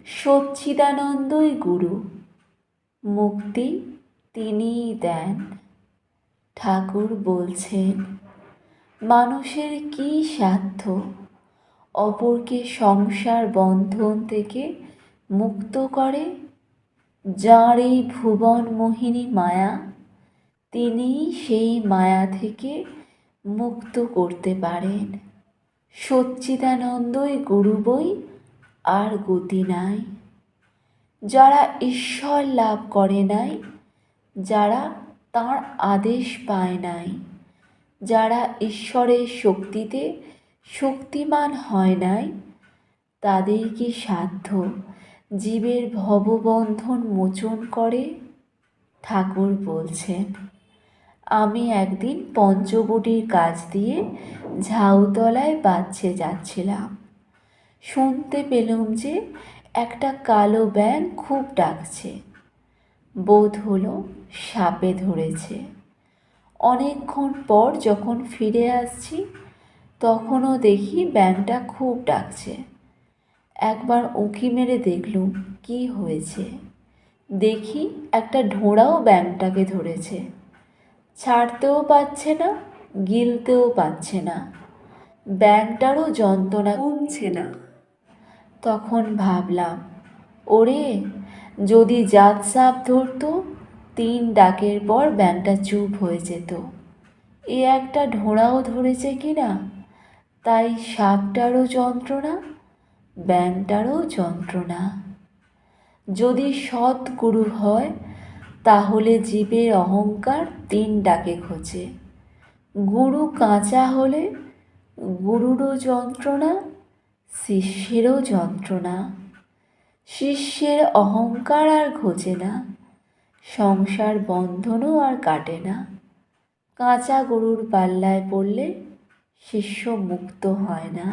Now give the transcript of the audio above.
সচ্চিদানন্দই গুরু, মুক্তি তিনিই দেন। ঠাকুর বলছেন, মানুষের কী সাধ্য অপরকে সংসার বন্ধন থেকে মুক্ত করে? যাঁর এই ভুবন মোহিনী মায়া, তিনিই সেই মায়া থেকে মুক্ত করতে পারেন। সচ্চিদানন্দই গুরু বই, আর গতি নাই। যারা ঈশ্বর লাভ করে নাই, যারা তাঁর আদেশ পায় নাই, যারা ঈশ্বরের শক্তিতে শক্তিমান হয় নাই, তাদের কি সাধ্য জীবের ভববন্ধন মোচন করে? ঠাকুর বলছেন, আমি একদিন পঞ্চবটির কাছ দিয়ে ঝাউতলায় বাচ্ছে যাচ্ছিলাম। শুনতে পেলুম যে একটা কালো ব্যাঙ খুব ডাকছে। বোধ হলো সাপে ধরেছে। অনেকক্ষণ পর যখন ফিরে আসছি, তখনও দেখি ব্যাঙটা খুব ডাকছে। একবার উঁকি মেরে দেখলুম কি হয়েছে। দেখি একটা ঢোঁড়াও ব্যাঙটাকে ধরেছে। ছাড়তেও পারছে না, গিলতেও পারছে না। ব্যাঙটারও যন্ত্রণা কমছে না। তখন ভাবলাম, ওরে, যদি জাত সাপ ধরতো, 3 ডাকের পর ব্যাঙটা চুপ হয়ে যেত। এ একটা ঢোঁড়াও ধরেছে কিনা, তাই সাপটারও যন্ত্রণা, ব্যাঙটারও যন্ত্রণা। যদি সৎ গুরু হয়, তাহলে জীবের অহংকার 3 ডাকে ঘোচে। গুরু কাঁচা হলে গুরুরও যন্ত্রণা, শিষ্যেরও যন্ত্রণা। শিষ্যের অহংকার আর ঘোচে না, সংসার বন্ধনও আর কাটে না। কাঁচা গরুর পাল্লায় পড়লে শিষ্য মুক্ত হয় না।